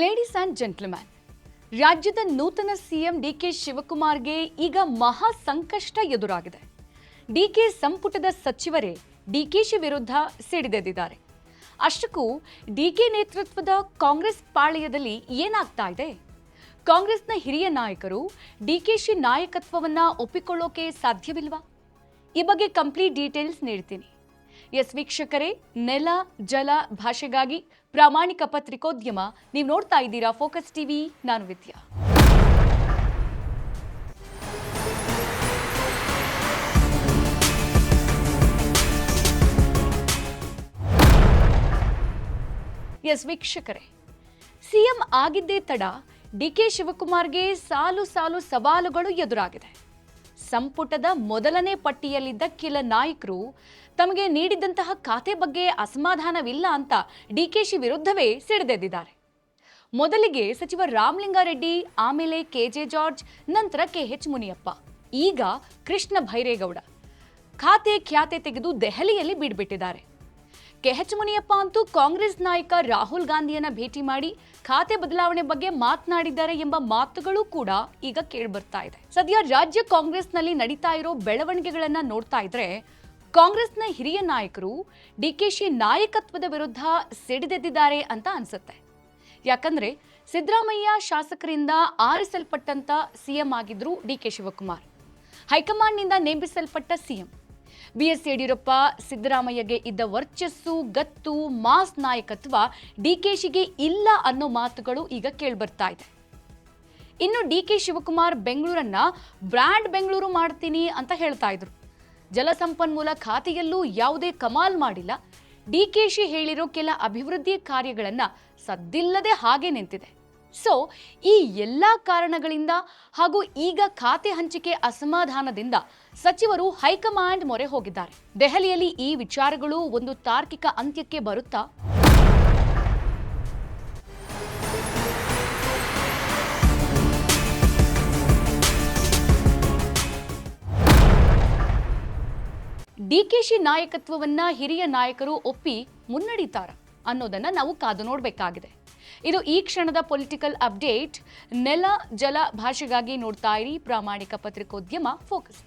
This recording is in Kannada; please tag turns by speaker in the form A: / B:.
A: ಲೇಡೀಸ್ ಅಂಡ್ ಜೆಂಟ್ಲ್ಮ್ಯಾನ್, ರಾಜ್ಯದ ನೂತನ ಸಿಎಂ ಡಿಕೆ ಶಿವಕುಮಾರ್ಗೆ ಈಗ ಮಹಾ ಸಂಕಷ್ಟ ಎದುರಾಗಿದೆ. ಡಿಕೆ ಸಂಪುಟದ ಸಚಿವರೇ ಡಿಕೆಶಿ ವಿರುದ್ಧ ಸಿಡಿದೆದ್ದಿದ್ದಾರೆ. ಅಷ್ಟಕ್ಕೂ ಡಿಕೆ ನೇತೃತ್ವದ ಕಾಂಗ್ರೆಸ್ ಪಾಳೆಯದಲ್ಲಿ ಏನಾಗ್ತಾ ಇದೆ? ಕಾಂಗ್ರೆಸ್ನ ಹಿರಿಯ ನಾಯಕರು ಡಿಕೆಶಿ ನಾಯಕತ್ವವನ್ನ ಒಪ್ಪಿಕೊಳ್ಳೋಕೆ ಸಾಧ್ಯವಿಲ್ವಾ? ಈ ಬಗ್ಗೆ ಕಂಪ್ಲೀಟ್ ಡೀಟೇಲ್ಸ್ ನೀಡ್ತೀನಿ. ಎಸ್ ವೀಕ್ಷಕರೇ, ನೆಲ ಜಲ ಭಾಷೆಗಾಗಿ ಪ್ರಾಮಾಣಿಕ ಪತ್ರಿಕೋದ್ಯಮ. ನೀವು ನೋಡ್ತಾ ಇದ್ದೀರಾ ಫೋಕಸ್ ಟಿವಿ. ನಾನು ವಿದ್ಯಾ. ಎಸ್ ವೀಕ್ಷಕರೇ, ಸಿಎಂ ಆಗಿದ್ದೇ ತಡ ಡಿಕೆ ಶಿವಕುಮಾರ್ಗೆ ಸಾಲು ಸಾಲು ಸವಾಲುಗಳು ಎದುರಾಗಿದೆ. ಸಂಪುಟದ ಮೊದಲನೇ ಪಟ್ಟಿಯಲ್ಲಿದ್ದ ಕೆಲ ನಾಯಕರು ತಮಗೆ ನೀಡಿದಂತಹ ಖಾತೆ ಬಗ್ಗೆ ಅಸಮಾಧಾನವಿಲ್ಲ ಅಂತ ಡಿಕೆಶಿ ವಿರುದ್ಧವೇ ಸಿಡಿದೆದ್ದಿದ್ದಾರೆ. ಮೊದಲಿಗೆ ಸಚಿವ ರಾಮಲಿಂಗಾರೆಡ್ಡಿ, ಆಮೇಲೆ ಕೆಜೆ ಜಾರ್ಜ್, ನಂತರ ಕೆಎಚ್ ಮುನಿಯಪ್ಪ, ಈಗ ಕೃಷ್ಣ ಭೈರೇಗೌಡ ಖಾತೆ ಖ್ಯಾತೆ ತೆಗೆದು ದೆಹಲಿಯಲ್ಲಿ ಬೀಡ್ಬಿಟ್ಟಿದ್ದಾರೆ. ಕೆಎಚ್ ಮುನಿಯಪ್ಪ ಅಂತೂ ಕಾಂಗ್ರೆಸ್ ನಾಯಕ ರಾಹುಲ್ ಗಾಂಧಿಯನ್ನ ಭೇಟಿ ಮಾಡಿ ಖಾತೆ ಬದಲಾವಣೆ ಬಗ್ಗೆ ಮಾತನಾಡಿದ್ದಾರೆ ಎಂಬ ಮಾತುಗಳು ಕೂಡ ಈಗ ಕೇಳಿಬರ್ತಾ ಇದೆ. ಸದ್ಯ ರಾಜ್ಯ ಕಾಂಗ್ರೆಸ್ನಲ್ಲಿ ನಡೀತಾ ಇರೋ ಬೆಳವಣಿಗೆಗಳನ್ನ ನೋಡ್ತಾ ಇದ್ರೆ ಕಾಂಗ್ರೆಸ್ನ ಹಿರಿಯ ನಾಯಕರು ಡಿಕೆಶಿ ನಾಯಕತ್ವದ ವಿರುದ್ಧ ಸಿಡಿದೆದ್ದಿದ್ದಾರೆ ಅಂತ ಅನ್ಸುತ್ತೆ. ಯಾಕಂದ್ರೆ ಸಿದ್ದರಾಮಯ್ಯ ಶಾಸಕರಿಂದ ಆರಿಸಲ್ಪಟ್ಟಂತ ಸಿಎಂ ಆಗಿದ್ರು ಡಿಕೆ ಶಿವಕುಮಾರ್. ಹೈಕಮಾಂಡ್ನಿಂದ ನೇಮಿಸಲ್ಪಟ್ಟ ಸಿಎಂ. ಬಿಎಸ್ ಯಡಿಯೂರಪ್ಪ, ಸಿದ್ದರಾಮಯ್ಯಗೆ ಇದ್ದ ವರ್ಚಸ್ಸು, ಗತ್ತು, ಮಾಸ್ ನಾಯಕತ್ವ ಡಿಕೆಶಿಗೆ ಇಲ್ಲ ಅನ್ನೋ ಮಾತುಗಳು ಈಗ ಕೇಳ್ಬರ್ತಾ ಇದೆ. ಇನ್ನು ಡಿಕೆ ಶಿವಕುಮಾರ್ ಬೆಂಗಳೂರನ್ನ ಬ್ರ್ಯಾಂಡ್ ಬೆಂಗಳೂರು ಮಾಡ್ತೀನಿ ಅಂತ ಹೇಳ್ತಾ ಇದ್ರು. ಜಲಸಂಪನ್ಮೂಲ ಖಾತೆಯಲ್ಲೂ ಯಾವುದೇ ಕಮಾಲ್ ಮಾಡಿಲ್ಲ. ಡಿಕೆಶಿ ಹೇಳಿರೋ ಕೆಲ ಅಭಿವೃದ್ಧಿ ಕಾರ್ಯಗಳನ್ನ ಸದ್ದಿಲ್ಲದೆ ಹಾಗೆ ನಿಂತಿದೆ. ಸೊ ಈ ಎಲ್ಲಾ ಕಾರಣಗಳಿಂದ ಹಾಗೂ ಈಗ ಖಾತೆ ಹಂಚಿಕೆ ಅಸಮಾಧಾನದಿಂದ ಸಚಿವರು ಹೈಕಮಾಂಡ್ ಮೊರೆ ಹೋಗಿದ್ದಾರೆ. ದೆಹಲಿಯಲ್ಲಿ ಈ ವಿಚಾರಗಳು ಒಂದು ತಾರ್ಕಿಕ ಅಂತ್ಯಕ್ಕೆ ಬರುತ್ತಾ? ಡಿಕೆಶಿ ನಾಯಕತ್ವವನ್ನ ಹಿರಿಯ ನಾಯಕರು ಒಪ್ಪಿ ಮುನ್ನಡೀತಾರ ಅನ್ನೋದನ್ನ ನಾವು ಕಾದು ನೋಡಬೇಕಾಗಿದೆ. ಇದು ಈ ಕ್ಷಣದ ಪೊಲಿಟಿಕಲ್ ಅಪ್ಡೇಟ್. ನೆಲ ಜಲ ಭಾಷೆಗಾಗಿ ನೋಡ್ತಾ ಇರಿ ಪ್ರಾಮಾಣಿಕ ಪತ್ರಿಕೋದ್ಯಮ ಫೋಕಸ್.